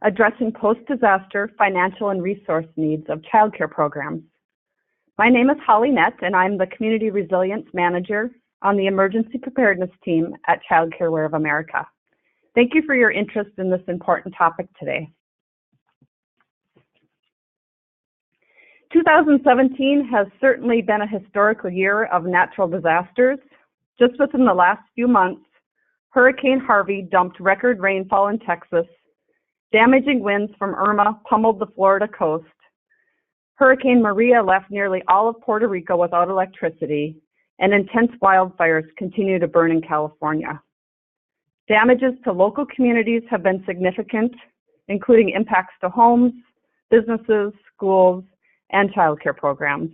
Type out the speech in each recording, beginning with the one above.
addressing post-disaster financial and resource needs of childcare programs. My name is Holly Nett, and I'm the Community Resilience Manager on the Emergency Preparedness Team at Childcare Aware of America. Thank you for your interest in this important topic today. 2017 has certainly been a historical year of natural disasters. Just within the last few months, Hurricane Harvey dumped record rainfall in Texas, damaging winds from Irma pummeled the Florida coast, Hurricane Maria left nearly all of Puerto Rico without electricity, and intense wildfires continue to burn in California. Damages to local communities have been significant, including impacts to homes, businesses, schools, and childcare programs.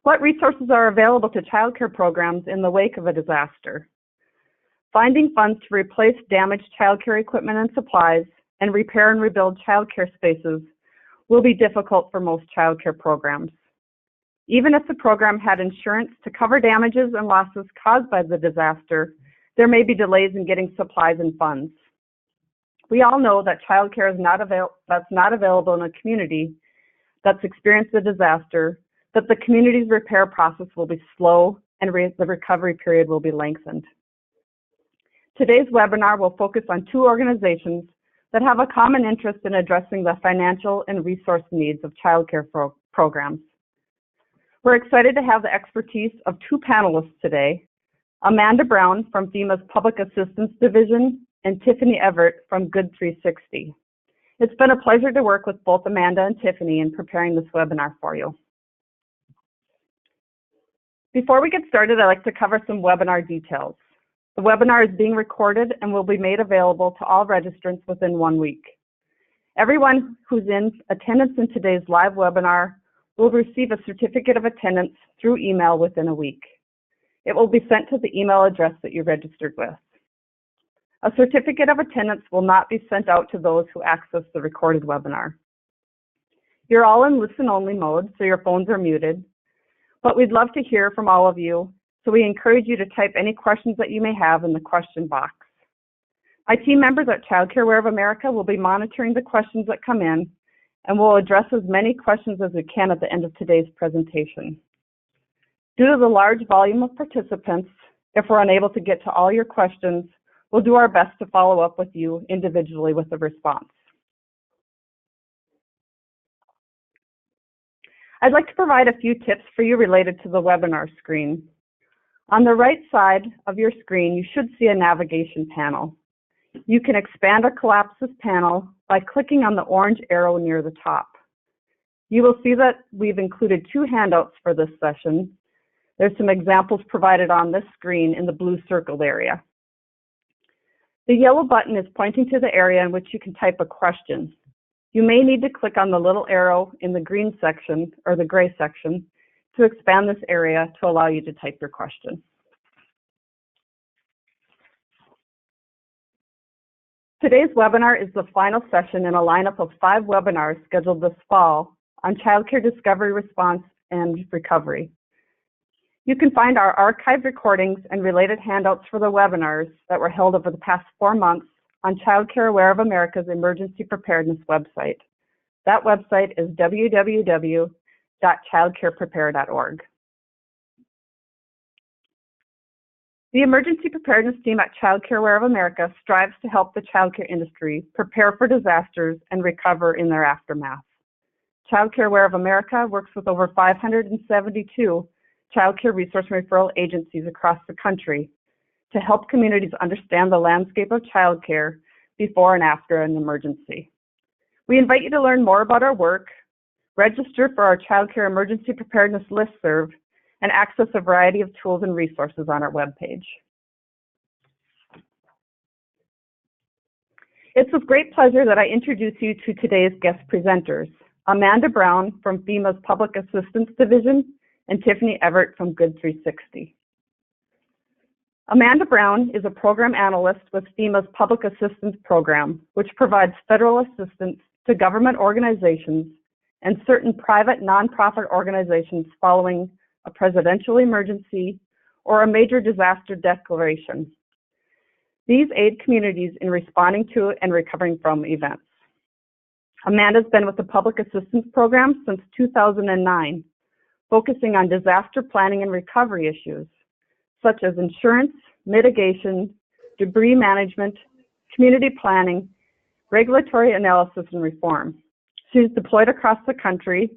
What resources are available to childcare programs in the wake of a disaster? Finding funds to replace damaged childcare equipment and supplies and repair and rebuild childcare spaces will be difficult for most childcare programs. Even if the program had insurance to cover damages and losses caused by the disaster, there may be delays in getting supplies and funds. We all know that childcare is not available in a community that's experienced a disaster, that the community's repair process will be slow and the recovery period will be lengthened. Today's webinar will focus on two organizations that have a common interest in addressing the financial and resource needs of childcare programs. We're excited to have the expertise of two panelists today, Amanda Brown from FEMA's Public Assistance Division and Tiffany Everett from Good 360. It's been a pleasure to work with both Amanda and Tiffany in preparing this webinar for you. Before we get started, I'd like to cover some webinar details. The webinar is being recorded and will be made available to all registrants within 1 week. Everyone who's in attendance in today's live webinar will receive a certificate of attendance through email within a week. It will be sent to the email address that you registered with. A certificate of attendance will not be sent out to those who access the recorded webinar. You're all in listen-only mode, so your phones are muted, but we'd love to hear from all of you, so we encourage you to type any questions that you may have in the question box. My team members at Childcare Aware of America will be monitoring the questions that come in, and we'll address as many questions as we can at the end of today's presentation. Due to the large volume of participants, if we're unable to get to all your questions, we'll do our best to follow up with you individually with a response. I'd like to provide a few tips for you related to the webinar screen. On the right side of your screen, you should see a navigation panel. You can expand or collapse this panel by clicking on the orange arrow near the top. You will see that we've included two handouts for this session. There's some examples provided on this screen in the blue circled area. The yellow button is pointing to the area in which you can type a question. You may need to click on the little arrow in the green section or the gray section to expand this area to allow you to type your question. Today's webinar is the final session in a lineup of 5 webinars scheduled this fall on childcare discovery, response, and recovery. You can find our archived recordings and related handouts for the webinars that were held over the past 4 months on Childcare Aware of America's Emergency Preparedness website. That website is www.childcareprepare.org. The Emergency Preparedness Team at Childcare Aware of America strives to help the childcare industry prepare for disasters and recover in their aftermath. Childcare Aware of America works with over 572 childcare resource and referral agencies across the country to help communities understand the landscape of childcare before and after an emergency. We invite you to learn more about our work, register for our Childcare Emergency Preparedness listserv, and access a variety of tools and resources on our webpage. It's with great pleasure that I introduce you to today's guest presenters, Amanda Brown from FEMA's Public Assistance Division and Tiffany Everett from Good 360. Amanda Brown is a program analyst with FEMA's Public Assistance Program, which provides federal assistance to government organizations and certain private nonprofit organizations following a presidential emergency or a major disaster declaration. These aid communities in responding to and recovering from events. Amanda's been with the Public Assistance Program since 2009, focusing on disaster planning and recovery issues, such as insurance, mitigation, debris management, community planning, regulatory analysis, and reform. She's deployed across the country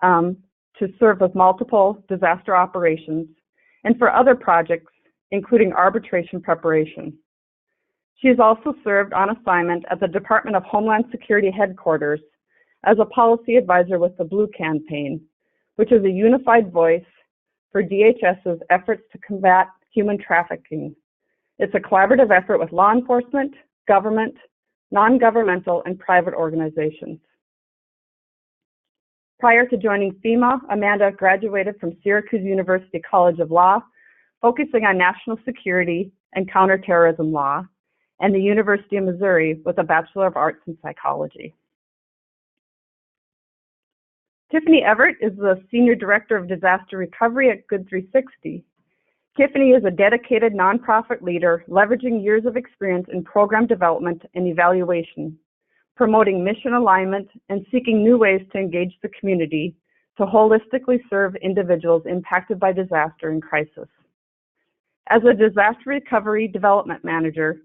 to serve with multiple disaster operations and for other projects, including arbitration preparation. She has also served on assignment at the Department of Homeland Security headquarters as a policy advisor with the Blue Campaign, which is a unified voice for DHS's efforts to combat human trafficking. It's a collaborative effort with law enforcement, government, non-governmental, and private organizations. Prior to joining FEMA, Amanda graduated from Syracuse University College of Law, focusing on national security and counterterrorism law, and the University of Missouri with a Bachelor of Arts in Psychology. Tiffany Everett is the Senior Director of Disaster Recovery at Good 360. Tiffany is a dedicated nonprofit leader leveraging years of experience in program development and evaluation, promoting mission alignment and seeking new ways to engage the community to holistically serve individuals impacted by disaster and crisis. As a disaster recovery development manager,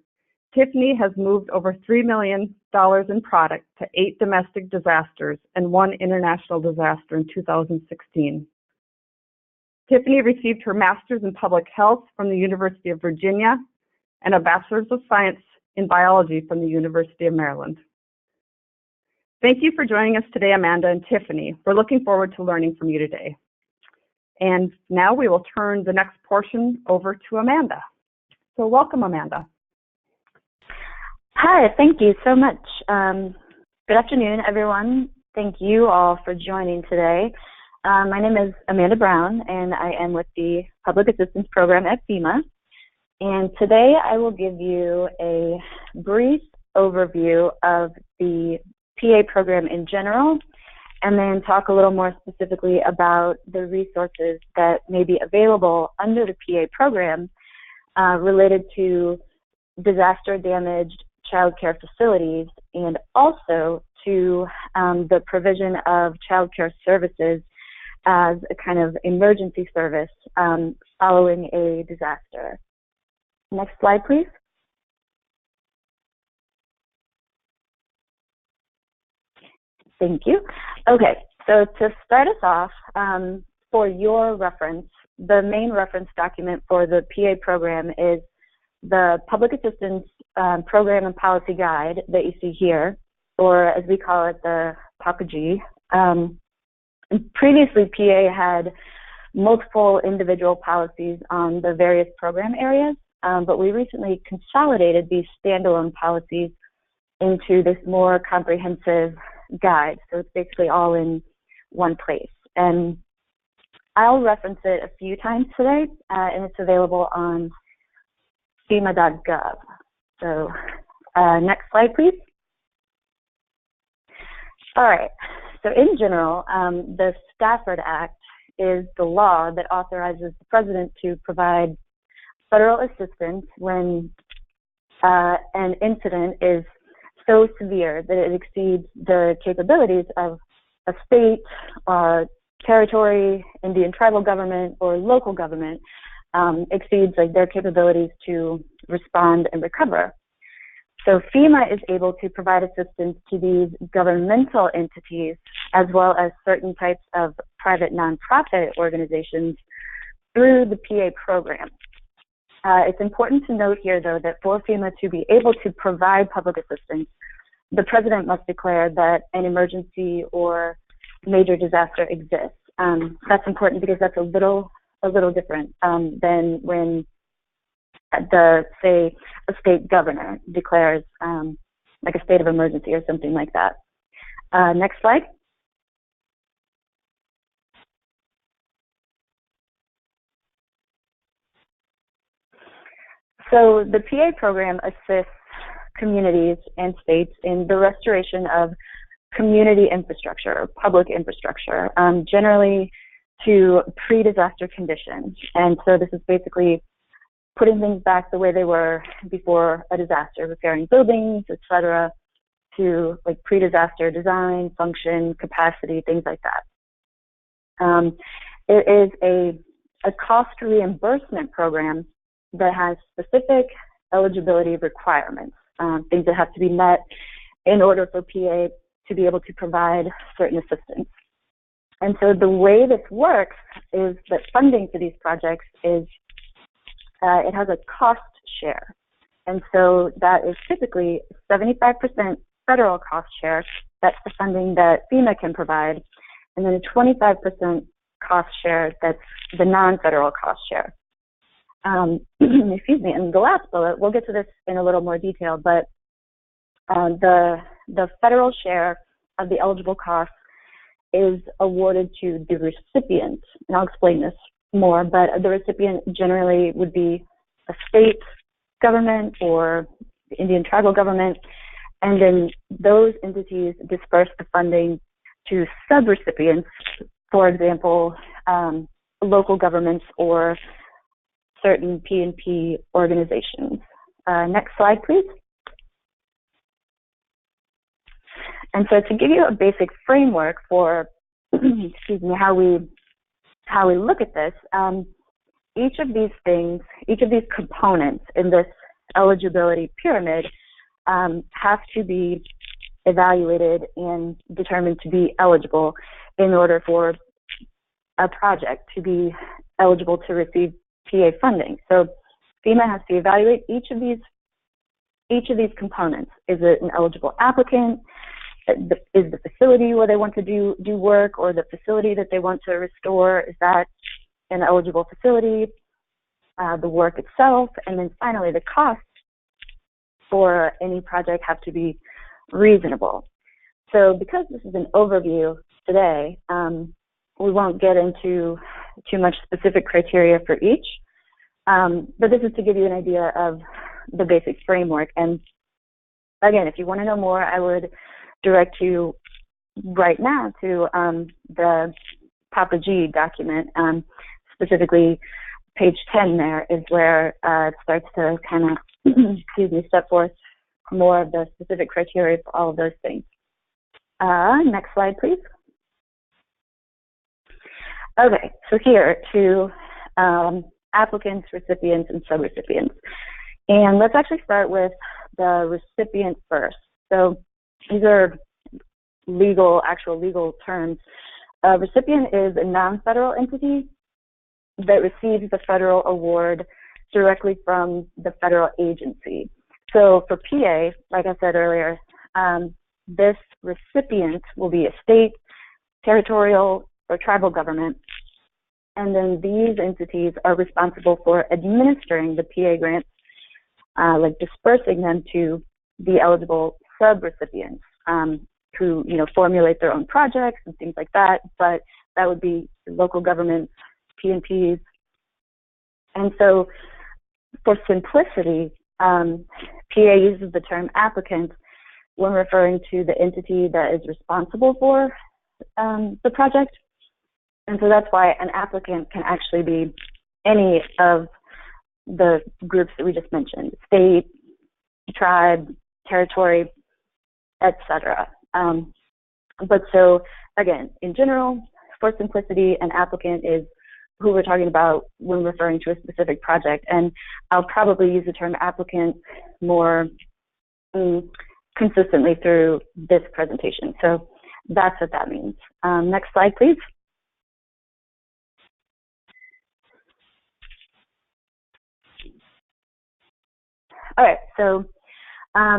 Tiffany has moved over $3 million in product to 8 domestic disasters and 1 international disaster in 2016. Tiffany received her Master's in Public Health from the University of Virginia and a Bachelor's of Science in Biology from the University of Maryland. Thank you for joining us today, Amanda and Tiffany. We're looking forward to learning from you today. And now we will turn the next portion over to Amanda. So welcome, Amanda. Hi, thank you so much. Good afternoon, everyone. Thank you all for joining today. My name is Amanda Brown, and I am with the Public Assistance Program at FEMA. And today I will give you a brief overview of the PA program in general, and then talk a little more specifically about the resources that may be available under the PA program related to disaster damaged child care facilities, and also to the provision of child care services as a kind of emergency service following a disaster. Next slide, please. Thank you. Okay, so to start us off, for your reference, the main reference document for the PA program is the Public Assistance Program and Policy Guide that you see here, or as we call it, the PAPG. Previously, PA had multiple individual policies on the various program areas, but we recently consolidated these standalone policies into this more comprehensive guide. So it's basically all in one place. And I'll reference it a few times today, and it's available on FEMA.gov. So next slide, please. All right. So in general, the Stafford Act is the law that authorizes the president to provide federal assistance when an incident is so severe that it exceeds the capabilities of a state, territory, Indian tribal government, or local government, exceeds like their capabilities to respond and recover. So FEMA is able to provide assistance to these governmental entities as well as certain types of private nonprofit organizations through the PA program. It's important to note here, though, that for FEMA to be able to provide public assistance, the president must declare that an emergency or major disaster exists. That's important because that's a little different than when say a state governor declares like a state of emergency or something like that. Next slide. So the PA program assists communities and states in the restoration of community infrastructure, or public infrastructure, generally to pre-disaster conditions. And so this is basically putting things back the way they were before a disaster, repairing buildings, etc., to like pre-disaster design, function, capacity, things like that. It is a cost reimbursement program that has specific eligibility requirements, things that have to be met in order for PA to be able to provide certain assistance. And so the way this works is that funding for these projects is, it has a cost share. And so that is typically 75% federal cost share. That's the funding that FEMA can provide. And then a 25% cost share, that's the non-federal cost share. Excuse me, and the last bullet, we'll get to this in a little more detail, but the federal share of the eligible costs is awarded to the recipient, and I'll explain this more, but the recipient generally would be a state government or the Indian tribal government, and then those entities disperse the funding to sub-recipients, for example, local governments or certain P&P organizations. Next slide, please. And so to give you a basic framework for, excuse me, how we look at this, each of these things, each of these components in this eligibility pyramid have to be evaluated and determined to be eligible in order for a project to be eligible to receive PA funding. So FEMA has to evaluate each of these components. Is it an eligible applicant? Is the facility where they want to do work, or the facility that they want to restore, is that an eligible facility? The work itself, and then finally the costs for any project have to be reasonable. So because this is an overview today, we won't get into too much specific criteria for each, but this is to give you an idea of the basic framework. And again, if you want to know more, I would direct you right now to the Papa G document, specifically page 10 there is where it starts to kind of, excuse me, set forth more of the specific criteria for all of those things. Next slide, please. Okay, so here to applicants, recipients, and subrecipients. And let's actually start with the recipient first. So these are actual legal terms. A recipient is a non-federal entity that receives the federal award directly from the federal agency. So for PA, like I said earlier, this recipient will be a state, territorial, or tribal government. And then these entities are responsible for administering the PA grants, like dispersing them to the eligible sub-recipients who, formulate their own projects and things like that. But that would be local governments, P&Ps. And so for simplicity, PA uses the term applicant when referring to the entity that is responsible for the project. And so that's why an applicant can actually be any of the groups that we just mentioned: state, tribe, territory, etc. But so again, in general, for simplicity, an applicant is who we're talking about when referring to a specific project. And I'll probably use the term applicant more consistently through this presentation. So that's what that means. Next slide, please. All right, so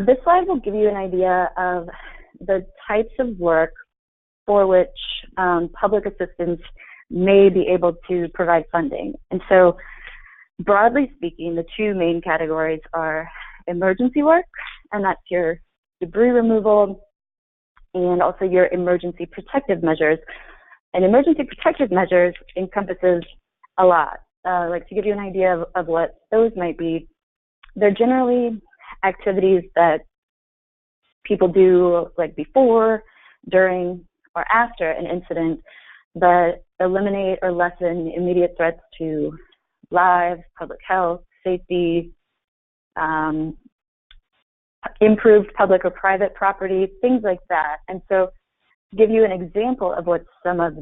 this slide will give you an idea of the types of work for which public assistance may be able to provide funding. And so broadly speaking, the two main categories are emergency work, and that's your debris removal, and also your emergency protective measures. And emergency protective measures encompasses a lot. Like to give you an idea of what those might be, they're generally activities that people do like before, during, or after an incident that eliminate or lessen immediate threats to lives, public health, safety, improved public or private property, things like that. And so, give you an example of what some of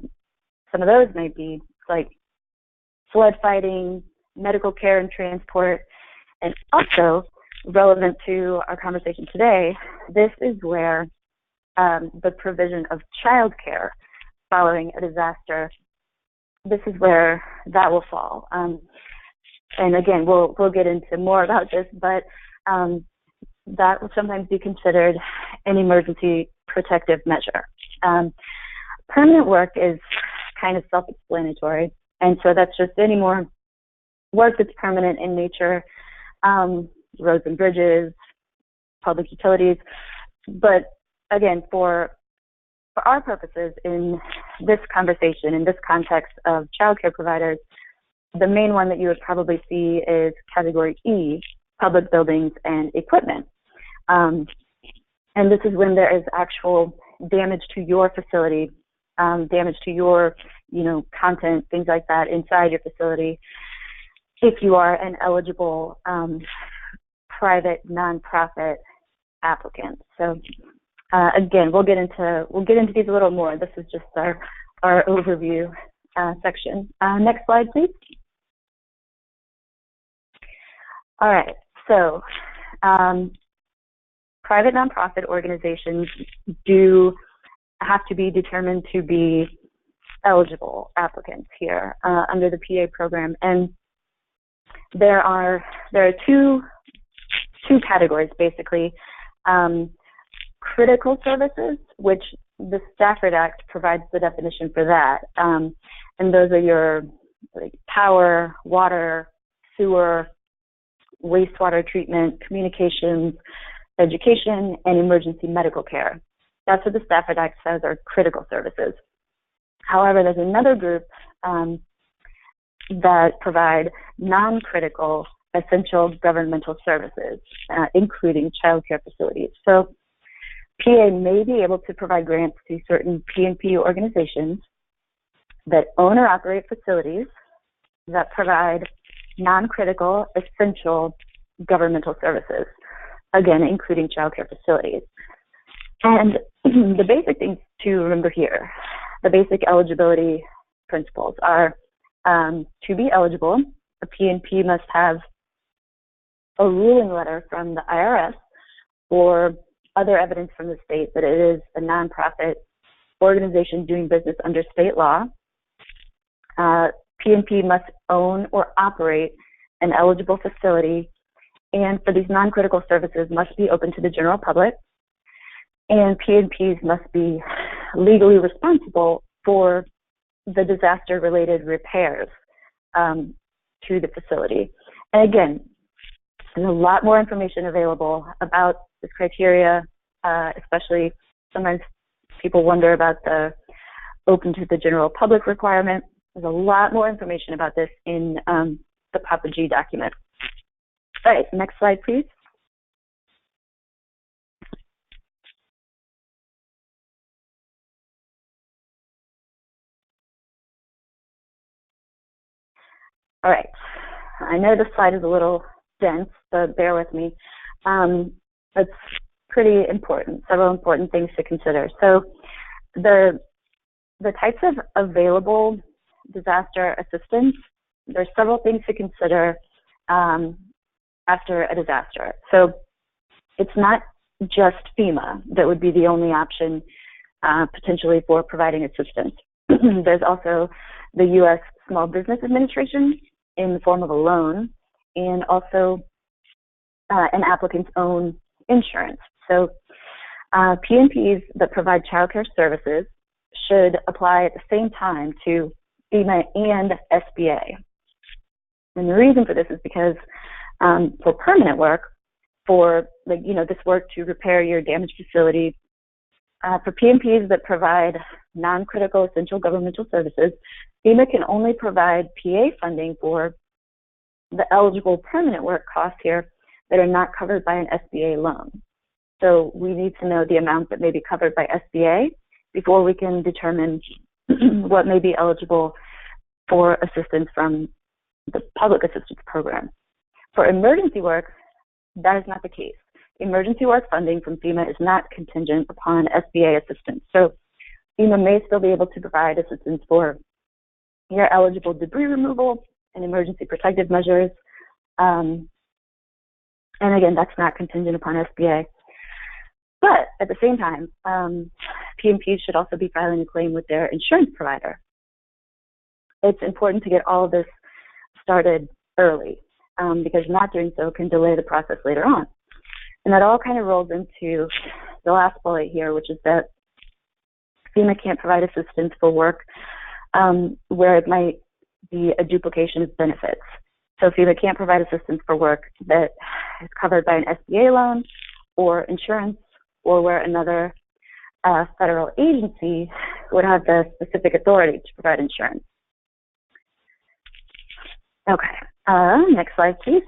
those might be, like flood fighting, medical care and transport, and also relevant to our conversation today, this is where the provision of childcare following a disaster, this is where that will fall. And again, we'll get into more about this, but that will sometimes be considered an emergency protective measure. Permanent work is kind of self-explanatory, and so that's just any more work that's permanent in nature, roads and bridges, public utilities. But again, for our purposes in this conversation, in this context of childcare providers, the main one that you would probably see is category E, public buildings and equipment. And this is when there is actual damage to your facility, damage to your, content, things like that inside your facility, if you are an eligible private nonprofit applicant. So again, we'll get into these a little more. This is just our overview section. Next slide, please. All right. So private nonprofit organizations do have to be determined to be eligible applicants here under the PA program, and there are two categories basically. Critical services, which the Stafford Act provides the definition for that, and those are your power, water, sewer, wastewater treatment, communications, education, and emergency medical care. That's what the Stafford Act says are critical services. However, there's another group that provide non-critical essential governmental services, including child care facilities. So PA may be able to provide grants to certain P&P organizations that own or operate facilities that provide non-critical essential governmental services, again, including child care facilities. And the basic things to remember here, the basic eligibility principles are to be eligible, a P&P must have a ruling letter from the IRS or other evidence from the state that it is a nonprofit organization doing business under state law. P&P must own or operate an eligible facility, and for these non-critical services must be open to the general public, and P&Ps must be legally responsible for the disaster-related repairs to the facility. And again, there's a lot more information available about this criteria, especially sometimes people wonder about the open to the general public requirement. There's a lot more information about this in the Papa G document. All right, next slide, please. All right, I know this slide is a little dense, so bear with me. It's pretty important, several important things to consider. So the types of available disaster assistance, there's several things to consider after a disaster. So it's not just FEMA that would be the only option potentially for providing assistance. There's also the U.S. Small Business Administration in the form of a loan, and also an applicant's own insurance. So P&Ps that provide child care services should apply at the same time to FEMA and SBA. And the reason for this is because for permanent work, for this work to repair your damaged facility, for P&Ps that provide non-critical essential governmental services, FEMA can only provide PA funding for the eligible permanent work costs here that are not covered by an SBA loan. So we need to know the amount that may be covered by SBA before we can determine what may be eligible for assistance from the public assistance program. For emergency work, that is not the case. Emergency work funding from FEMA is not contingent upon SBA assistance. So FEMA may still be able to provide assistance for your eligible debris removal and emergency protective measures. And again, that's not contingent upon SBA. But at the same time, PMPs should also be filing a claim with their insurance provider. It's important to get all of this started early because not doing so can delay the process later on. And that all kind of rolls into the last bullet here, which is that FEMA can't provide assistance for work where it might be a duplication of benefits. So FEMA can't provide assistance for work that is covered by an SBA loan or insurance, or where another federal agency would have the specific authority to provide insurance. Okay, next slide, please.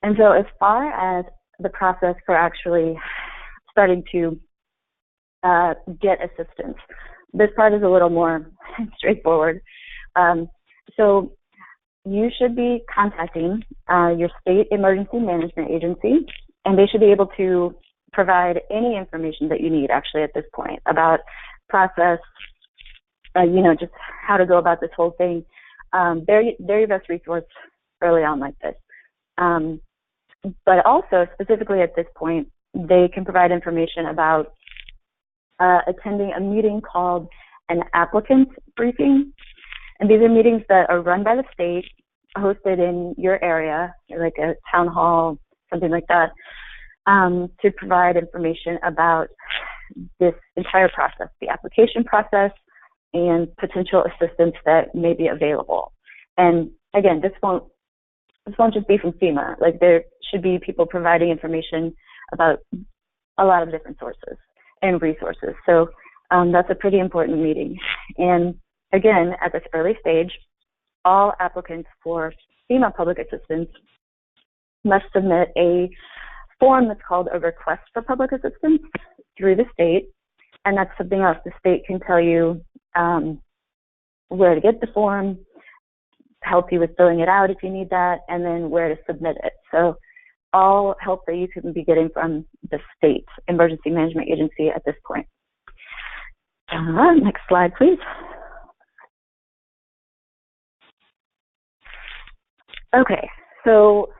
And so as far as the process for actually starting to get assistance, this part is a little more straightforward. So you should be contacting your state emergency management agency, and they should be able to provide any information that you need actually at this point about process, just how to go about this whole thing. They're your best resource early on like this. But also specifically at this point, they can provide information about attending a meeting called an applicant briefing. And these are meetings that are run by the state, hosted in your area, like a town hall, something like that, to provide information about this entire process, the application process, and potential assistance that may be available. And again, this won't just be from FEMA. Like, there should be people providing information about a lot of different sources and resources. So that's a pretty important meeting. And again, at this early stage, all applicants for FEMA public assistance must submit a form that's called a request for public assistance through the state. And that's something else. The state can tell you where to get the form, help you with filling it out if you need that, and then where to submit it. So all help that you can be getting from the state emergency management agency at this point. Next slide, please. Okay, so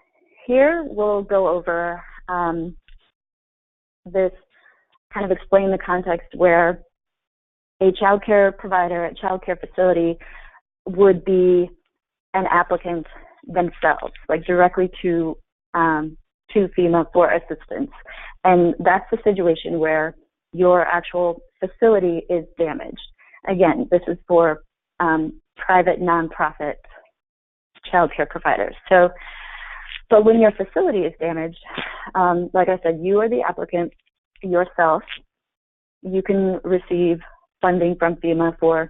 here we'll go over this, kind of explain the context where a child care provider, a child care facility would be an applicant themselves, like directly to FEMA for assistance. And that's the situation where your actual facility is damaged. Again, this is for private nonprofit child care providers. So, but when your facility is damaged, like I said, you are the applicant yourself. You can receive funding from FEMA for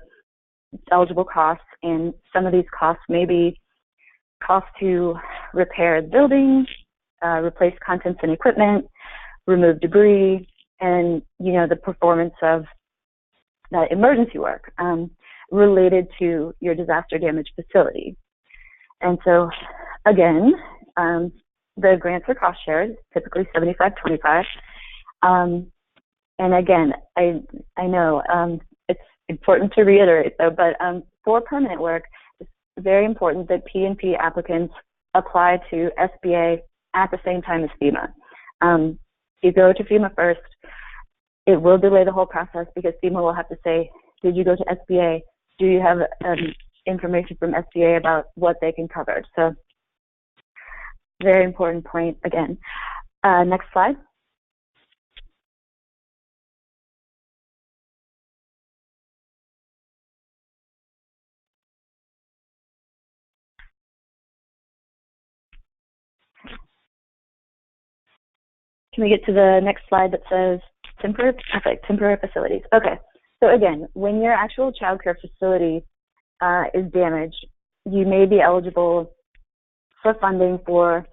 eligible costs, and some of these costs may be costs to repair the building, replace contents and equipment, remove debris, and the performance of that emergency work related to your disaster damaged facility. And so again, the grants are cost shared, typically 75-25. And again, I know it's important to reiterate though, but for permanent work, it's very important that P&P applicants apply to SBA at the same time as FEMA. You go to FEMA first, it will delay the whole process because FEMA will have to say, did you go to SBA? Do you have information from SBA about what they can cover? So very important point again. Next slide. Can we get to the next slide that says temporary facilities? Okay, so again, when your actual child care facility is damaged, you may be eligible for funding for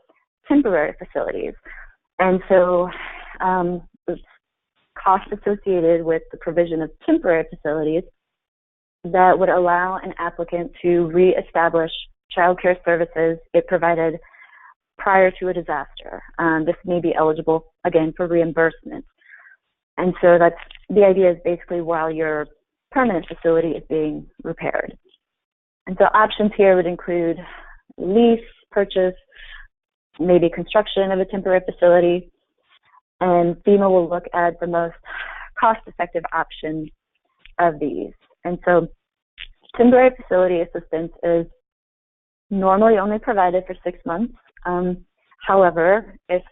temporary facilities. And so costs associated with the provision of temporary facilities that would allow an applicant to reestablish child care services it provided prior to a disaster. This may be eligible, again, for reimbursement. And so that's the idea, is basically while your permanent facility is being repaired. And so options here would include lease, purchase, maybe construction of a temporary facility, and FEMA will look at the most cost-effective option of these. And so temporary facility assistance is normally only provided for 6 months. However, if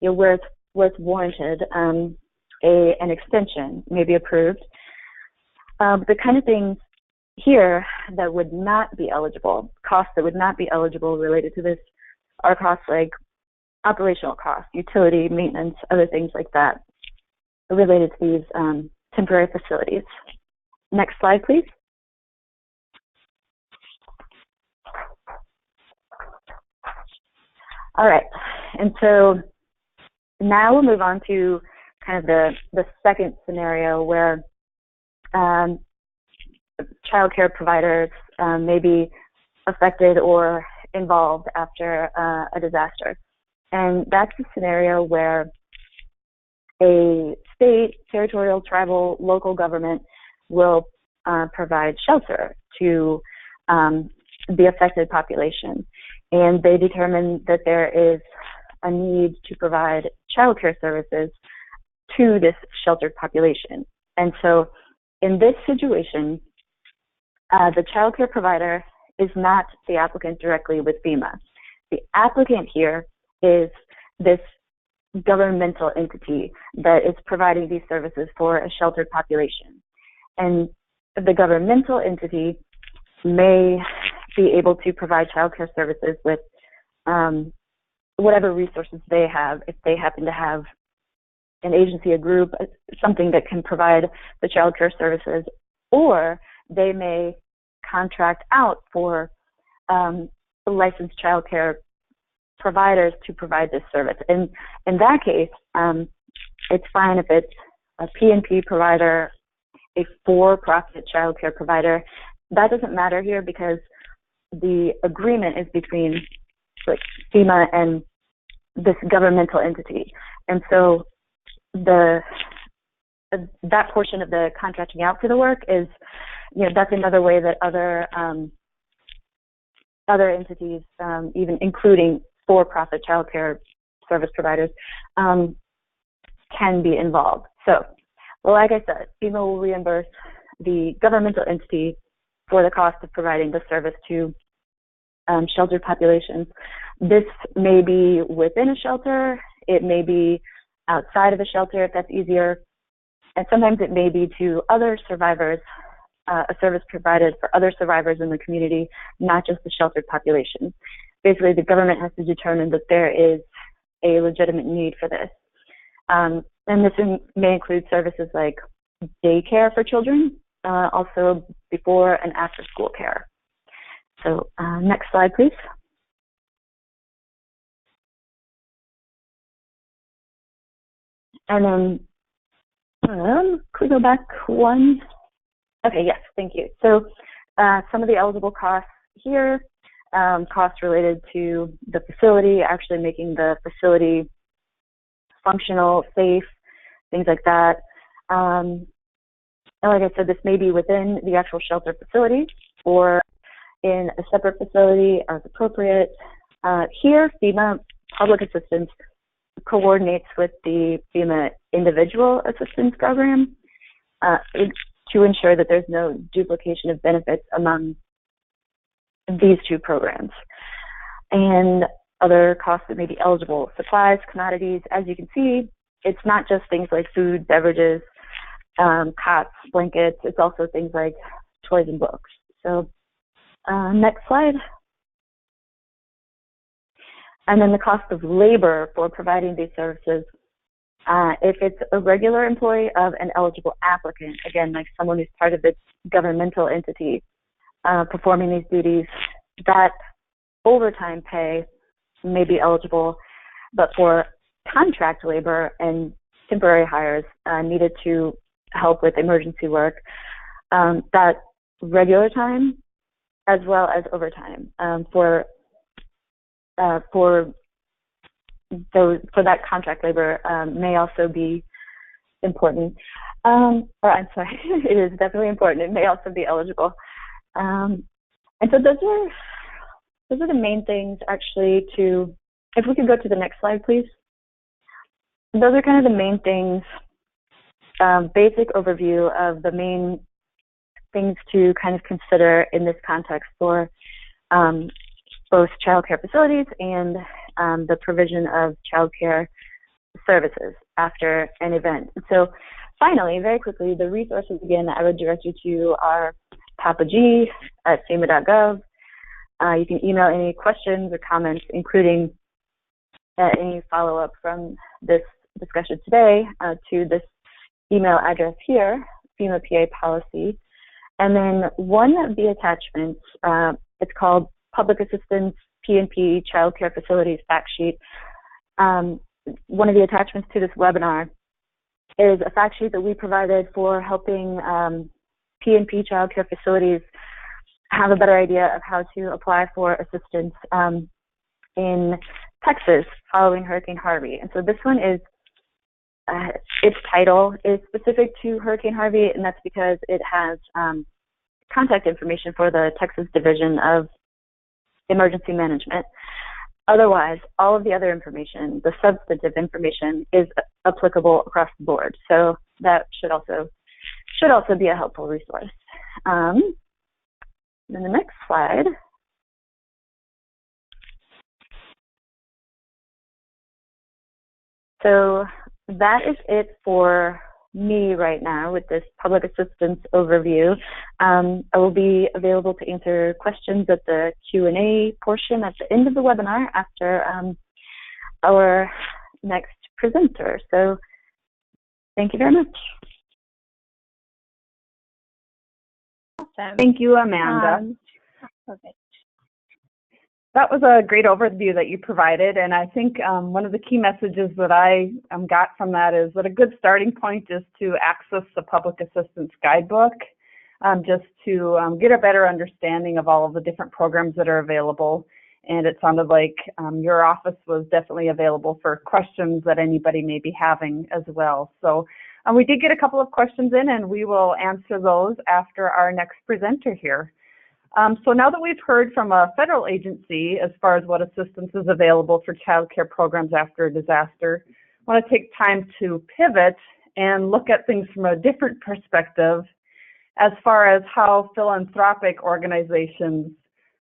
where it's warranted, an extension may be approved. The kind of things here that would not be eligible, costs that would not be eligible related to this, are costs like operational costs, utility, maintenance, other things like that related to these temporary facilities. Next slide, please. All right, and so now we'll move on to kind of the second scenario where child care providers may be affected or involved after a disaster. And that's a scenario where a state, territorial, tribal, local government will provide shelter to the affected population. And they determine that there is a need to provide child care services to this sheltered population. And so in this situation, the child care provider is not the applicant directly with FEMA. The applicant here is this governmental entity that is providing these services for a sheltered population. And the governmental entity may be able to provide child care services with whatever resources they have, if they happen to have an agency, a group, something that can provide the child care services, or they may contract out for licensed child care providers to provide this service. And in that case, it's fine if it's a P&P provider, a for-profit child care provider. That doesn't matter here because the agreement is between FEMA and this governmental entity. And so that portion of the contracting out for the work is, that's another way that other entities, even including for-profit child care service providers, can be involved. So, like I said, FEMA will reimburse the governmental entity for the cost of providing the service to sheltered populations. This may be within a shelter, it may be outside of a shelter if that's easier, and sometimes it may be to other survivors, a service provided for other survivors in the community, not just the sheltered population. Basically, the government has to determine that there is a legitimate need for this. And this may include services like daycare for children, also before and after school care. So next slide, please. And then, could we go back one? Okay, yes, thank you. So some of the eligible costs here, costs related to the facility, actually making the facility functional, safe, things like that. And like I said, this may be within the actual shelter facility or in a separate facility as appropriate. Here, FEMA Public Assistance coordinates with the FEMA Individual Assistance Program to ensure that there's no duplication of benefits among these two programs. And other costs that may be eligible, supplies, commodities. As you can see, it's not just things like food, beverages, cots, blankets. It's also things like toys and books. So next slide. And then the cost of labor for providing these services. If it's a regular employee of an eligible applicant, again, like someone who's part of this governmental entity performing these duties, that overtime pay may be eligible, but for contract labor and temporary hires needed to help with emergency work, that regular time as well as overtime for that contract labor may also be important. Or I'm sorry, it is definitely important. It may also be eligible. And so those are the main things actually if we could go to the next slide, please. Those are kind of the main things, basic overview of the main things to kind of consider in this context for both childcare facilities and the provision of childcare services after an event. So finally, very quickly, the resources, again, I would direct you to our Papa G at FEMA.gov. You can email any questions or comments, including any follow-up from this discussion today to this email address here, FEMA PA policy. And then one of the attachments, it's called Public Assistance P&P Childcare Facilities Fact Sheet. One of the attachments to this webinar is a fact sheet that we provided for helping P&P childcare facilities have a better idea of how to apply for assistance in Texas following Hurricane Harvey. And so this one is, its title is specific to Hurricane Harvey, and that's because it has contact information for the Texas Division of Emergency Management. Otherwise, all of the other information, the substantive information, is applicable across the board. So that should also be a helpful resource. Then the next slide. So that is it for me right now with this public assistance overview. I will be available to answer questions at the Q&A portion at the end of the webinar after our next presenter. So thank you very much. Awesome. Thank you, Amanda. Perfect. That was a great overview that you provided, and I think one of the key messages that I got from that is that a good starting point is to access the Public Assistance Guidebook, just to get a better understanding of all of the different programs that are available. And it sounded like your office was definitely available for questions that anybody may be having as well. So we did get a couple of questions in, and we will answer those after our next presenter here. So now that we've heard from a federal agency as far as what assistance is available for child care programs after a disaster, I want to take time to pivot and look at things from a different perspective as far as how philanthropic organizations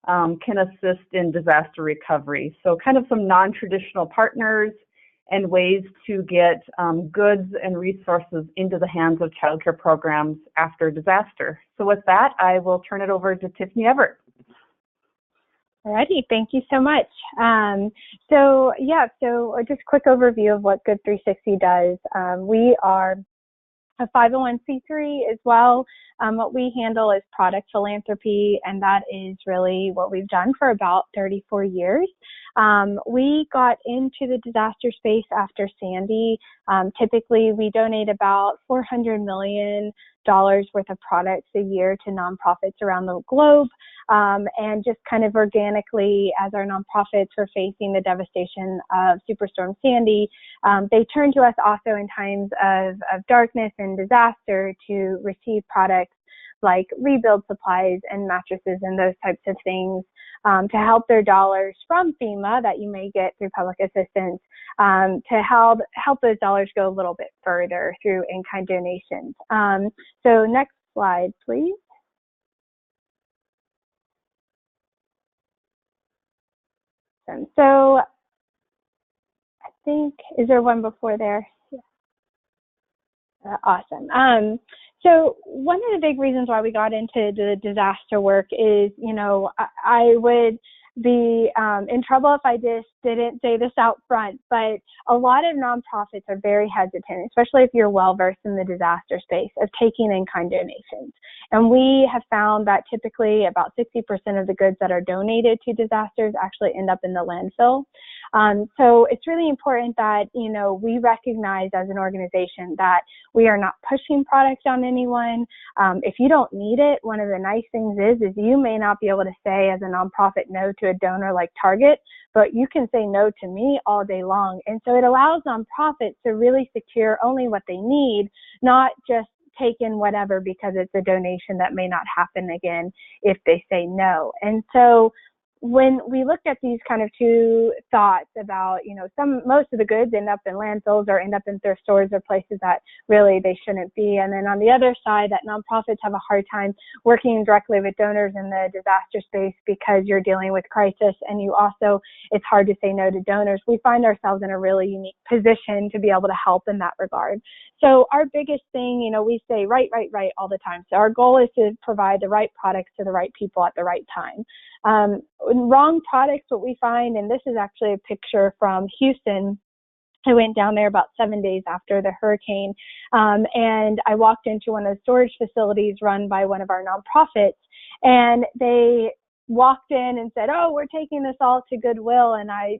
can assist in disaster recovery. So kind of some non-traditional partners and ways to get goods and resources into the hands of child care programs after disaster. So with that, I will turn it over to Tiffany Everett. Alrighty, thank you so much. So just a quick overview of what Good 360 does. We are a 501c3 as well. What we handle is product philanthropy, and that is really what we've done for about 34 years. We got into the disaster space after Sandy. Typically, we donate about $400 million worth of products a year to nonprofits around the globe. And just kind of organically, as our nonprofits were facing the devastation of Superstorm Sandy, they turned to us also in times of darkness and disaster to receive products like rebuild supplies and mattresses and those types of things to help their dollars from FEMA that you may get through public assistance to help those dollars go a little bit further through in-kind donations. So next slide, please. So I think, is there one before there? Yeah. Awesome. So one of the big reasons why we got into the disaster work is, I would be in trouble if I just didn't say this out front, but a lot of nonprofits are very hesitant, especially if you're well-versed in the disaster space, of taking in-kind donations. And we have found that typically about 60% of the goods that are donated to disasters actually end up in the landfill. So it's really important that, we recognize as an organization that we are not pushing products on anyone. If you don't need it, one of the nice things is you may not be able to say as a nonprofit no to a donor like Target, but you can say no to me all day long. And so it allows nonprofits to really secure only what they need, not just take in whatever because it's a donation that may not happen again if they say no. And so when we looked at these kind of two thoughts about, most of the goods end up in landfills or end up in thrift stores or places that really they shouldn't be. And then on the other side, that nonprofits have a hard time working directly with donors in the disaster space because you're dealing with crisis, and it's hard to say no to donors. We find ourselves in a really unique position to be able to help in that regard. So our biggest thing, we say right all the time. So our goal is to provide the right products to the right people at the right time. Wrong products, what we find, and this is actually a picture from Houston. I went down there about 7 days after the hurricane, and I walked into one of the storage facilities run by one of our nonprofits, and they walked in and said, "Oh, we're taking this all to Goodwill," and I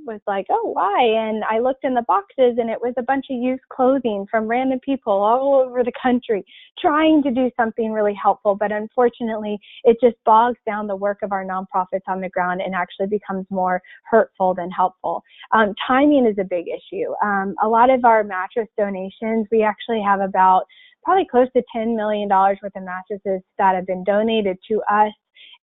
was like, "Oh, why?" And I looked in the boxes, and it was a bunch of used clothing from random people all over the country trying to do something really helpful. But unfortunately, it just bogs down the work of our nonprofits on the ground and actually becomes more hurtful than helpful. Timing is a big issue. A lot of our mattress donations, we actually have about probably close to $10 million worth of mattresses that have been donated to us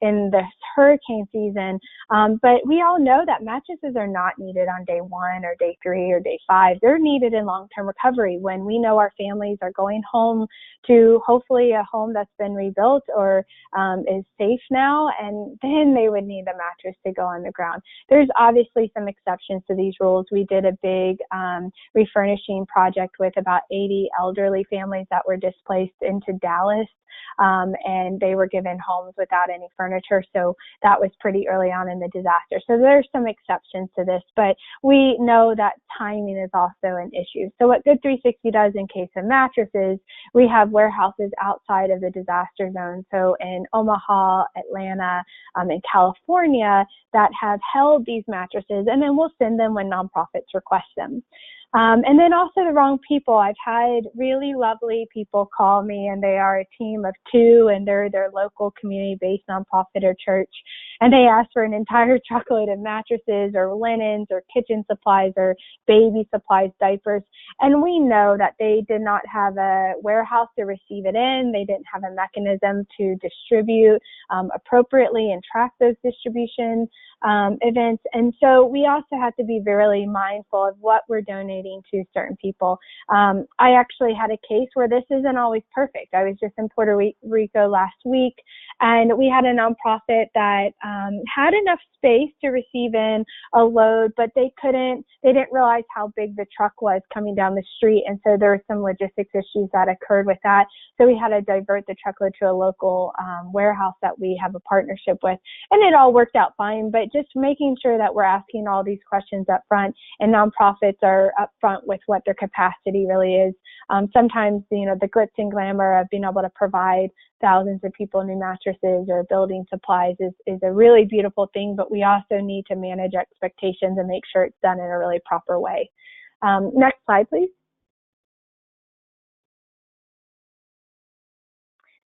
in the hurricane season. But we all know that mattresses are not needed on day 1 or day 3 or day 5. They're needed in long-term recovery when we know our families are going home to hopefully a home that's been rebuilt or is safe now, and then they would need the mattress to go on the ground. There's obviously some exceptions to these rules. We did a big refurnishing project with about 80 elderly families that were displaced into Dallas, and they were given homes without any furniture. So that was pretty early on in the disaster. So there's some exceptions to this, but we know that timing is also an issue. So what Good 360 does in case of mattresses, we have warehouses outside of the disaster zone. So in Omaha, Atlanta, in California, that have held these mattresses, and then we'll send them when nonprofits request them. And then also the wrong people. I've had really lovely people call me, and they are a team of 2, and they're their local community-based nonprofit or church, and they ask for an entire truckload of mattresses or linens or kitchen supplies or baby supplies, diapers, and we know that they did not have a warehouse to receive it in. They didn't have a mechanism to distribute appropriately and track those distribution events, and so we also have to be really mindful of what we're donating to certain people. I actually had a case where this isn't always perfect. I was just in Puerto Rico last week, and we had a nonprofit that had enough space to receive in a load, but they didn't realize how big the truck was coming down the street, and so there were some logistics issues that occurred with that. So we had to divert the truckload to a local warehouse that we have a partnership with, and it all worked out fine. But just making sure that we're asking all these questions up front, and nonprofits are up front with what their capacity really is. Sometimes, the glitz and glamour of being able to provide thousands of people new mattresses or building supplies is a really beautiful thing, but we also need to manage expectations and make sure it's done in a really proper way. Next slide, please.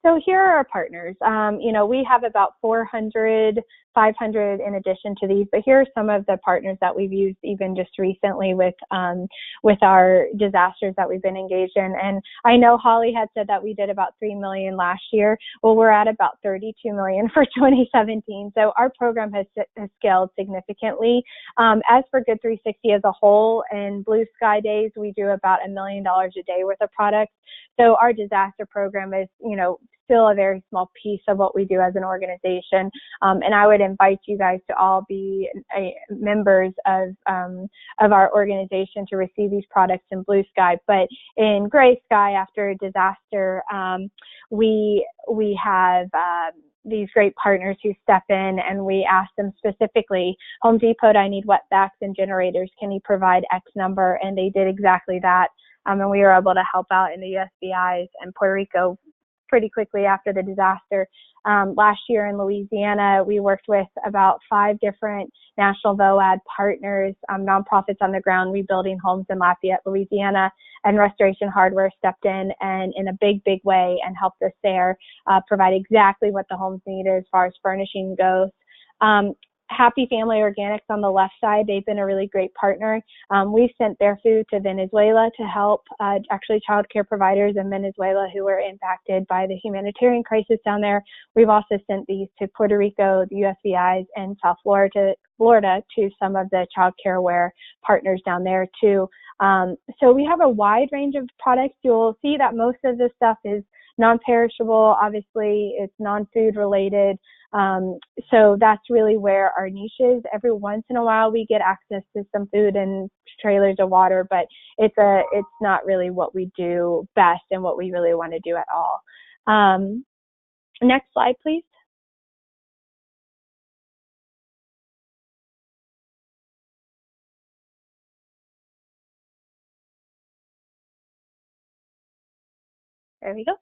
So here are our partners. We have about 400, 500 in addition to these, but here are some of the partners that we've used even just recently with our disasters that we've been engaged in. And I know Holly had said that we did about 3 million last year. Well, we're at about 32 million for 2017. So our program has scaled significantly. As for Good 360 as a whole, in Blue Sky days, we do about $1 million a day worth of products. So our disaster program is, still a very small piece of what we do as an organization. And I would invite you guys to all be members of our organization to receive these products in Blue Sky. But in Gray Sky, after a disaster, we have these great partners who step in, and we ask them specifically, Home Depot, I need wet vacs and generators. Can you provide X number? And they did exactly that. And we were able to help out in the USVIs and Puerto Rico pretty quickly after the disaster. Last year in Louisiana, we worked with about 5 different national VOAD partners, nonprofits on the ground rebuilding homes in Lafayette, Louisiana, and Restoration Hardware stepped in and in a big, big way and helped us there provide exactly what the homes needed as far as furnishing goes. Happy Family Organics on the left side, they've been a really great partner. We sent their food to Venezuela to help actually childcare providers in Venezuela who were impacted by the humanitarian crisis down there. We've also sent these to Puerto Rico, the USVIs, and South Florida to some of the childcare aware partners down there too. So we have a wide range of products. You'll see that most of this stuff is non-perishable. Obviously, it's non-food related. So that's really where our niche is. Every once in a while, we get access to some food and trailers of water, but it's not really what we do best and what we really want to do at all. Next slide, please. There we go.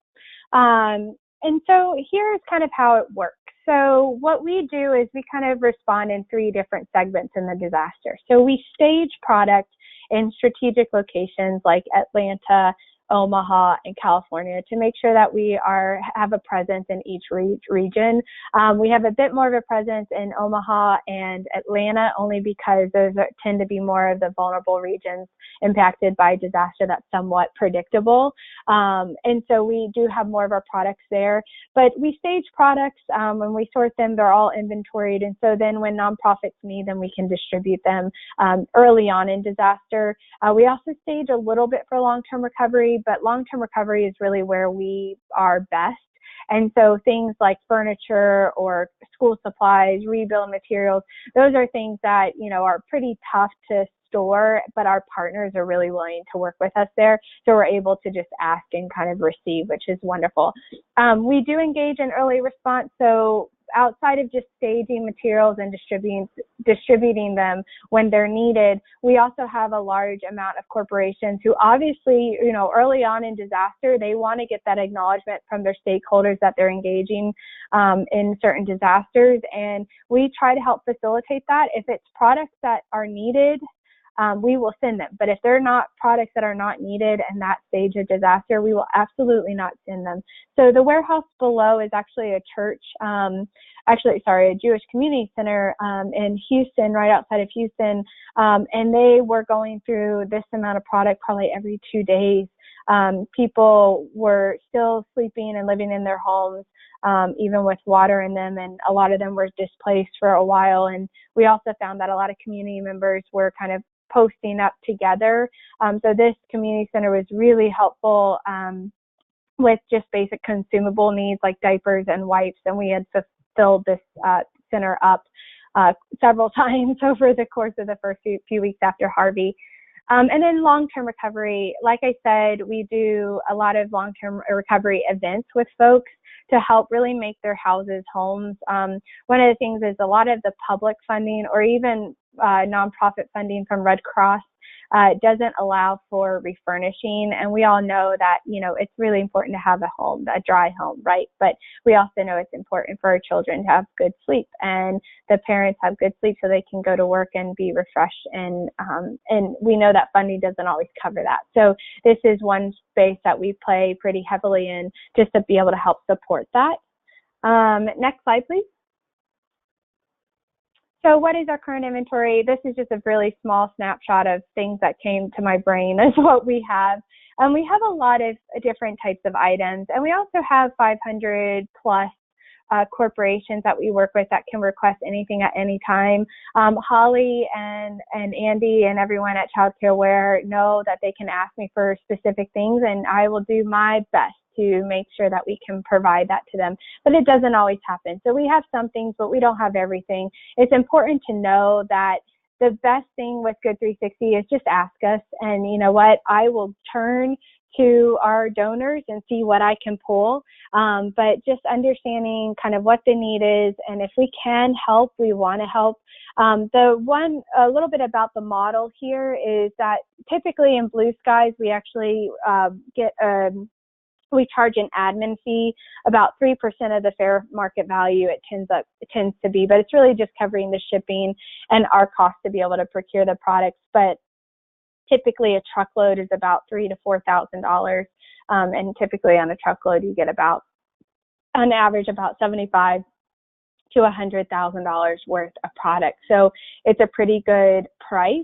And so here's kind of how it works. So what we do is we kind of respond in 3 different segments in the disaster. So we stage product in strategic locations like Atlanta, Omaha, and California to make sure that we have a presence in each region. We have a bit more of a presence in Omaha and Atlanta only because those tend to be more of the vulnerable regions impacted by disaster that's somewhat predictable. And so we do have more of our products there, but we stage products. When we sort them, they're all inventoried. And so then when nonprofits need them, we can distribute them early on in disaster. We also stage a little bit for long-term recovery, but long-term recovery is really where we are best. And so things like furniture or school supplies, rebuild materials, those are things that, are pretty tough to store, but our partners are really willing to work with us there. So we're able to just ask and kind of receive, which is wonderful. We do engage in early response. So outside of just staging materials and distributing them when they're needed, we also have a large amount of corporations who obviously, early on in disaster, they want to get that acknowledgement from their stakeholders that they're engaging in certain disasters. And we try to help facilitate that. If it's products that are needed, we will send them. But if they're not products that are not needed in that stage of disaster, we will absolutely not send them. So the warehouse below is actually a church, a Jewish community center in Houston, right outside of Houston. And they were going through this amount of product probably every 2 days. People were still sleeping and living in their homes, even with water in them, and a lot of them were displaced for a while. And we also found that a lot of community members were kind of posting up together. So this community center was really helpful with just basic consumable needs like diapers and wipes. And we had filled this center up several times over the course of the first few weeks after Harvey. And then long-term recovery, like I said, we do a lot of long-term recovery events with folks to help really make their houses homes. One of the things is a lot of the public funding or even nonprofit funding from Red Cross doesn't allow for refurnishing. And we all know that, it's really important to have a home, a dry home, right? But we also know it's important for our children to have good sleep and the parents have good sleep so they can go to work and be refreshed. And we know that funding doesn't always cover that. So this is one space that we play pretty heavily in just to be able to help support that. Next slide, please. So what is our current inventory? This is just a really small snapshot of things that came to my brain as what we have. We have a lot of different types of items, and we also have 500 plus corporations that we work with that can request anything at any time. Holly and Andy and everyone at Childcare Aware know that they can ask me for specific things, and I will do my best to make sure that we can provide that to them. But it doesn't always happen. So we have some things, but we don't have everything. It's important to know that the best thing with Good 360 is just ask us. And you know what? I will turn to our donors and see what I can pull. But just understanding kind of what the need is, and if we can help, we want to help. A little bit about the model here is that typically in Blue Skies, we actually get We charge an admin fee, about 3% of the fair market value it tends to be, but it's really just covering the shipping and our cost to be able to procure the products. But typically a truckload is about $3,000 to $4,000, and typically on a truckload you get about, on average, about $75,000 to $100,000 worth of product. So it's a pretty good price.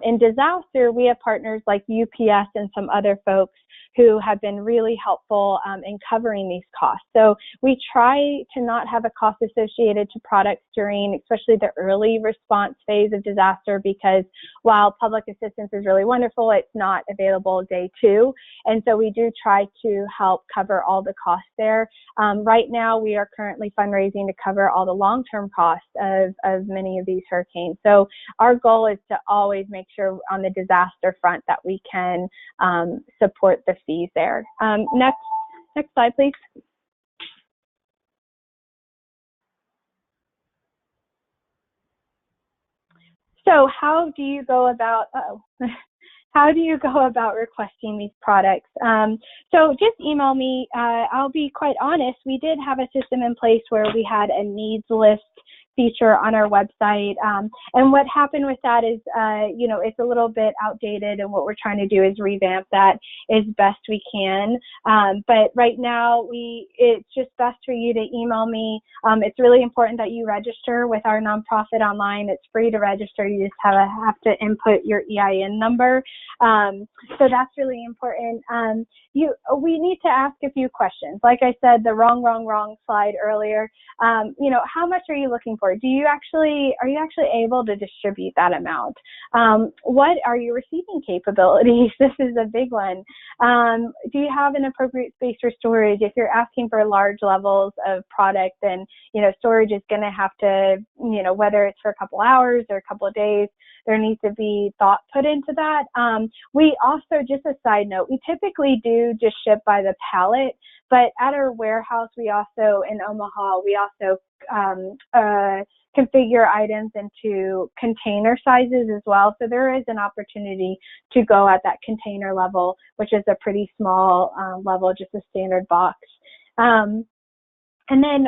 In disaster, we have partners like UPS and some other folks who have been really helpful in covering these costs. So we try to not have a cost associated to products during, especially the early response phase of disaster, because while public assistance is really wonderful, it's not available day 2. And so we do try to help cover all the costs there. Right now, we are currently fundraising to cover all the long-term costs of many of these hurricanes. So our goal is to always make sure on the disaster front that we can support the fees there. Next slide, please. So how do you go about requesting these products? So just email me. I'll be quite honest, we did have a system in place where we had a needs list feature on our website. And what happened with that is, it's a little bit outdated, and what we're trying to do is revamp that as best we can. But right now, it's just best for you to email me. It's really important that you register with our nonprofit online. It's free to register. You just have to input your EIN number. So that's really important. We need to ask a few questions. Like I said, the wrong slide earlier. How much are you looking for? Are you actually able to distribute that amount? What are your receiving capabilities? This is a big one. Do you have an appropriate space for storage? If you're asking for large levels of product, then storage is going to have to, whether it's for a couple hours or a couple of days, there needs to be thought put into that. We also, just a side note, we typically do just ship by the pallet, but at our warehouse, we also, in Omaha, we also configure items into container sizes as well. So there is an opportunity to go at that container level, which is a pretty small level, just a standard box. And then,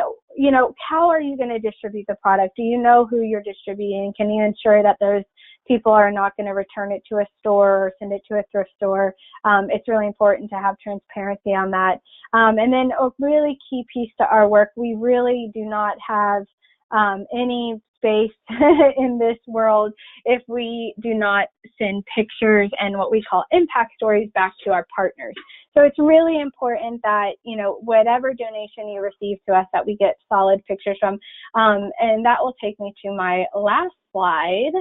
how are you going to distribute the product? Do you know who you're distributing? Can you ensure that those people are not going to return it to a store or send it to a thrift store? It's really important to have transparency on that. And then a really key piece to our work, we really do not have any space in this world if we do not send pictures and what we call impact stories back to our partners. So it's really important that, whatever donation you receive to us, that we get solid pictures from. And that will take me to my last slide,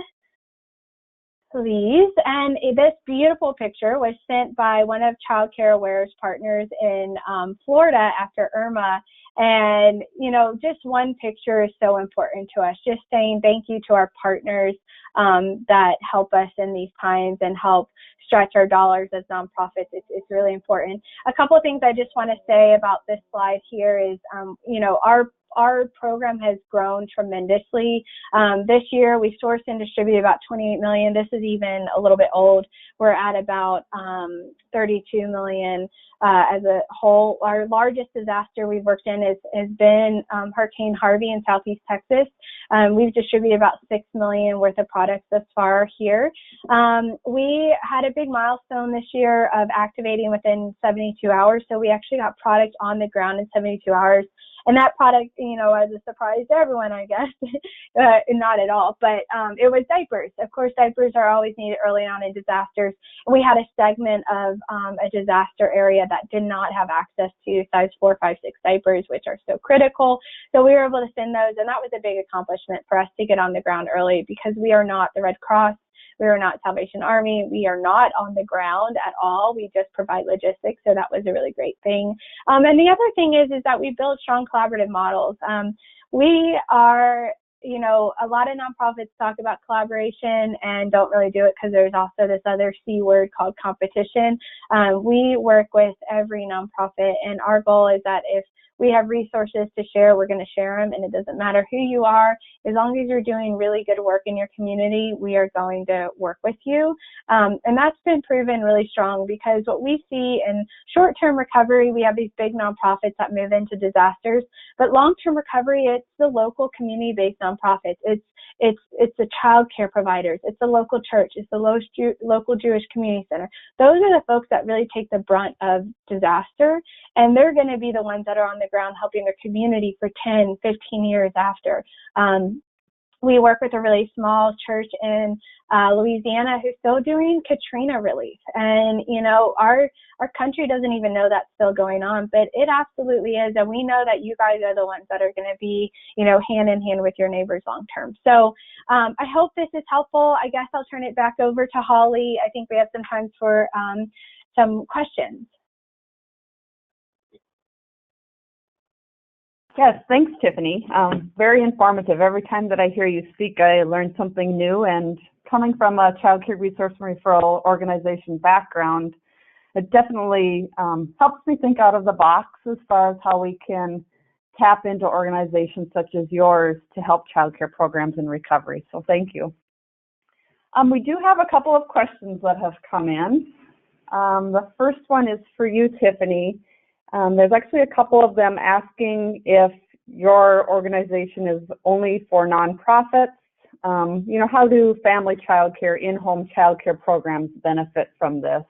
please. And this beautiful picture was sent by one of Childcare Aware's partners in Florida after Irma. And, just one picture is so important to us. Just saying thank you to our partners that help us in these times and help stretch our dollars as nonprofits. It's really important. A couple of things I just want to say about this slide here is, our program has grown tremendously. This year, we sourced and distributed about $28 million. This is even a little bit old. We're at about $32 million as a whole. Our largest disaster we've worked in has been Hurricane Harvey in Southeast Texas. We've distributed about $6 million worth of products thus far here. We had a big milestone this year of activating within 72 hours. So we actually got product on the ground in 72 hours. And that product, as a surprise to everyone, I guess, not at all, but it was diapers. Of course, diapers are always needed early on in disasters. And we had a segment of a disaster area that did not have access to size 4, 5, 6 diapers, which are so critical. So we were able to send those, and that was a big accomplishment for us to get on the ground early, because we are not the Red Cross. We are not Salvation Army. We are not on the ground at all. We just provide logistics. So that was a really great thing. And the other thing is that we build strong collaborative models. We are, a lot of nonprofits talk about collaboration and don't really do it because there's also this other C word called competition. We work with every nonprofit, and our goal is that if we have resources to share, we're going to share them, and it doesn't matter who you are. As long as you're doing really good work in your community, we are going to work with you. And that's been proven really strong, because what we see in short-term recovery, we have these big nonprofits that move into disasters, but long-term recovery, it's the local community-based nonprofits. It's the childcare providers, it's the local church, it's the local Jewish community center. Those are the folks that really take the brunt of disaster, and they're going to be the ones that are on the ground helping their community for 10, 15 years after. We work with a really small church in Louisiana who's still doing Katrina relief. And, you know, our country doesn't even know that's still going on, but it absolutely is. And we know that you guys are the ones that are going to be, you know, hand in hand with your neighbors long term. So I hope this is helpful. I guess I'll turn it back over to Holly. I think we have some time for some questions. Yes, thanks, Tiffany. Very informative. Every time that I hear you speak, I learn something new. And coming from a child care resource and referral organization background, it definitely helps me think out of the box as far as how we can tap into organizations such as yours to help child care programs in recovery. So thank you. We do have a couple of questions that have come in. The first one is for you, Tiffany. There's actually a couple of them asking if your organization is only for nonprofits. You know, how do family child care, in-home child care programs benefit from this?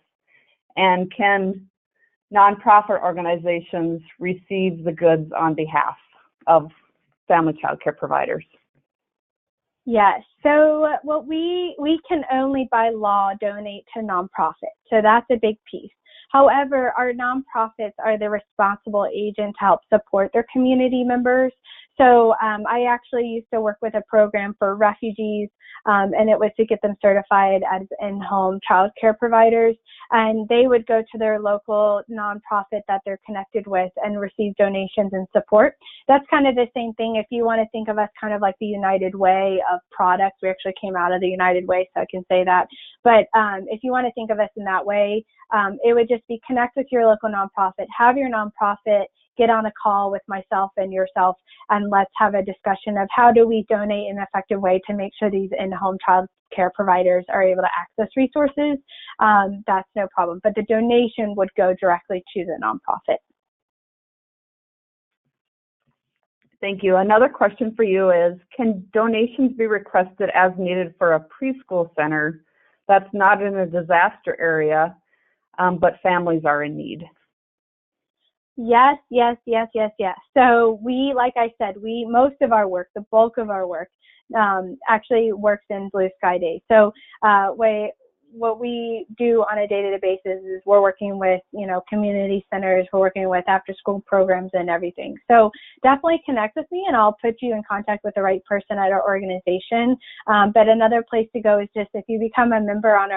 And can nonprofit organizations receive the goods on behalf of family child care providers? Yes. So what we can only by law donate to nonprofits. So that's a big piece. However, our nonprofits are the responsible agent to help support their community members. So I actually used to work with a program for refugees, and it was to get them certified as in-home child care providers. And they would go to their local nonprofit that they're connected with and receive donations and support. That's kind of the same thing. If you want to think of us kind of like the United Way of products, we actually came out of the United Way, so I can say that. But if you want to think of us in that way, it would just be connect with your local nonprofit, have your nonprofit get on a call with myself and yourself, and let's have a discussion of how do we donate in an effective way to make sure these in-home child care providers are able to access resources. That's no problem. But the donation would go directly to the nonprofit. Thank you. Another question for you is, can donations be requested as needed for a preschool center that's not in a disaster area, but families are in need? Yes. So we, like I said, most of our work, the bulk of our work, actually works in blue sky days. So what we do on a day-to-day basis is we're working with, you know, community centers, we're working with after-school programs and everything. So definitely connect with me, and I'll put you in contact with the right person at our organization. But another place to go is just if you become a member on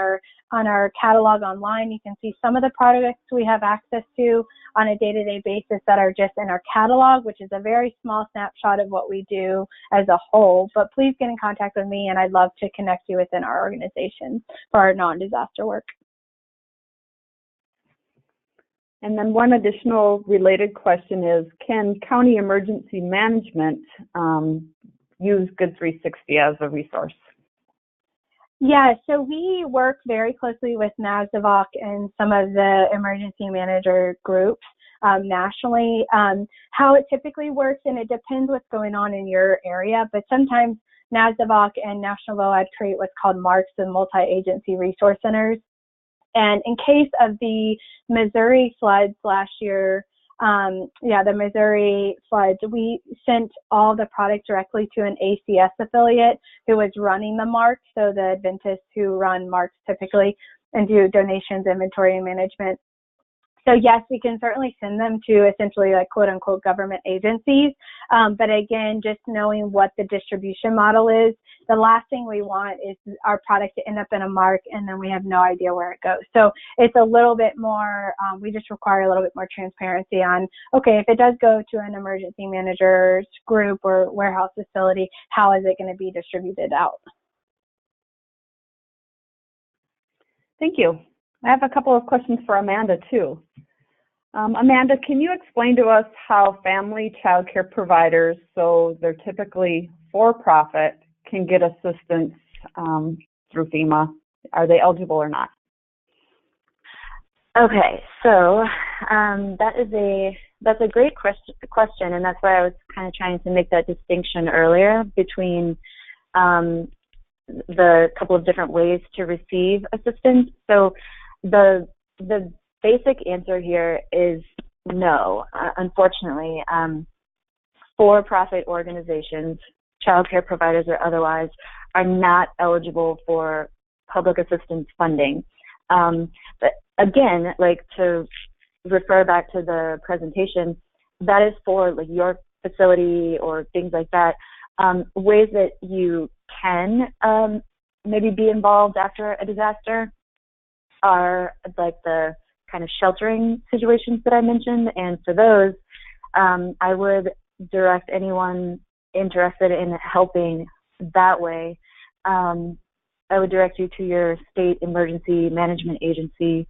our catalog online, you can see some of the products we have access to on a day-to-day basis that are just in our catalog, which is a very small snapshot of what we do as a whole. But please get in contact with me, and I'd love to connect you within our organization for our non-disaster work. And then one additional related question is, can county emergency management use Good 360 as a resource? Yeah, so we work very closely with NASDAVOC and some of the emergency manager groups nationally. How it typically works, and it depends what's going on in your area, but sometimes NASDAVOC and National VOAD create what's called MARCs, the Multi-Agency Resource Centers. And in case of the Missouri floods last year, the Missouri floods, we sent all the product directly to an ACS affiliate who was running the MARC. So the Adventists who run MARCs typically and do donations, inventory, and management. So yes, we can certainly send them to essentially like quote unquote government agencies. But again, just knowing what the distribution model is, the last thing we want is our product to end up in a MARC and then we have no idea where it goes. So it's a little bit more, we just require a little bit more transparency on, okay, if it does go to an emergency manager's group or warehouse facility, how is it going to be distributed out? Thank you. I have a couple of questions for Amanda too. Amanda, can you explain to us how family child care providers, so they're typically for-profit, can get assistance through FEMA? Are they eligible or not? Okay, so that's a great question, and that's why I was kind of trying to make that distinction earlier between the couple of different ways to receive assistance. So the basic answer here is no. Unfortunately, for-profit organizations, child care providers or otherwise, are not eligible for public assistance funding. But again, like, to refer back to the presentation, that is for like your facility or things like that. Ways that you can maybe be involved after a disaster are like the kind of sheltering situations that I mentioned, and for those, I would direct anyone interested in helping that way. I would direct you to your state emergency management agency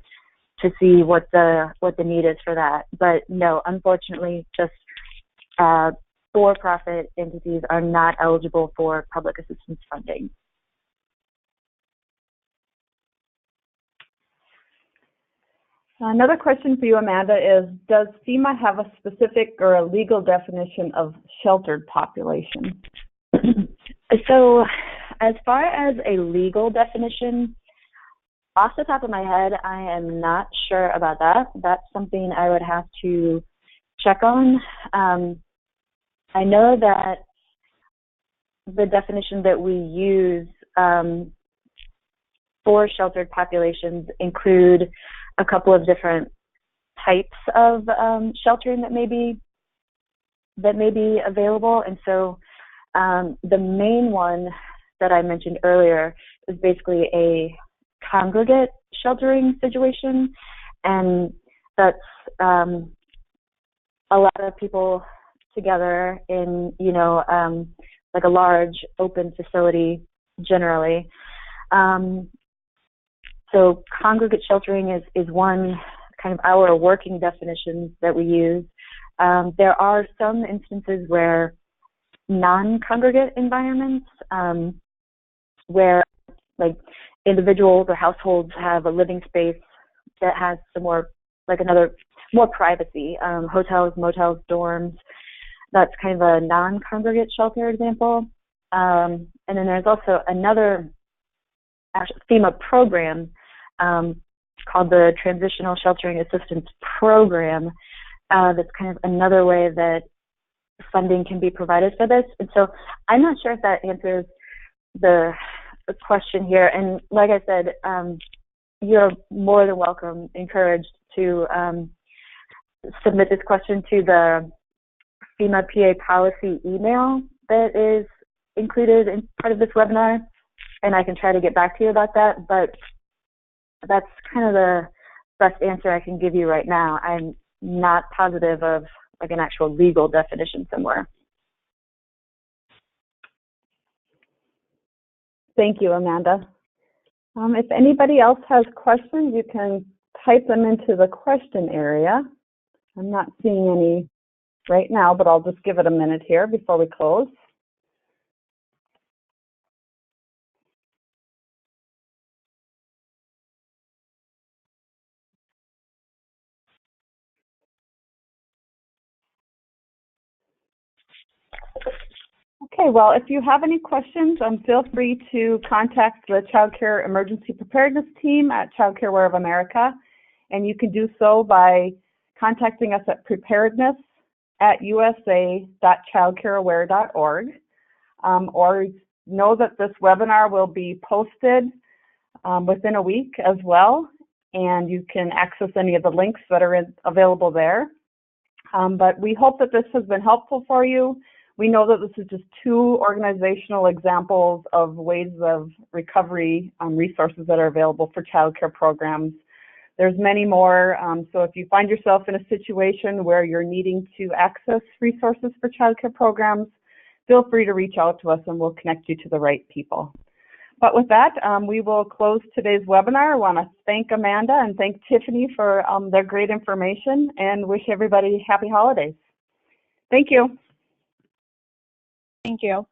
to see what the need is for that. But no, unfortunately, just for-profit entities are not eligible for public assistance funding. Another question for you, Amanda, is does FEMA have a specific or a legal definition of sheltered population? So as far as a legal definition, off the top of my head, I am not sure about that. That's something I would have to check on. I know that the definition that we use for sheltered populations include a couple of different types of sheltering that may be available. And so the main one that I mentioned earlier is basically a congregate sheltering situation, and that's a lot of people together in, like a large open facility generally. So congregate sheltering is one kind of our working definition that we use. There are some instances where non-congregate environments, where like individuals or households have a living space that has some more privacy. Hotels, motels, dorms. That's kind of a non-congregate shelter example. And then there's also another FEMA program called the Transitional Sheltering Assistance Program. That's kind of another way that funding can be provided for this. And so I'm not sure if that answers the question here. And like I said, you're more than welcome, encouraged to submit this question to the FEMA PA policy email that is included in part of this webinar, and I can try to get back to you about that, but that's kind of the best answer I can give you right now. I'm not positive of like an actual legal definition somewhere. Thank you, Amanda. If anybody else has questions, you can type them into the question area. I'm not seeing any right now, but I'll just give it a minute here before we close. Okay, well, if you have any questions, feel free to contact the Child Care Emergency Preparedness Team at Child Care of America, and you can do so by contacting us at preparedness@usa.childcareaware.org, or know that this webinar will be posted within a week as well, and you can access any of the links that are available there. But we hope that this has been helpful for you. We know that this is just two organizational examples of ways of recovery resources that are available for child care programs. There's many more, so if you find yourself in a situation where you're needing to access resources for child care programs, feel free to reach out to us and we'll connect you to the right people. But with that, we will close today's webinar. I want to thank Amanda and thank Tiffany for their great information and wish everybody happy holidays. Thank you. Thank you.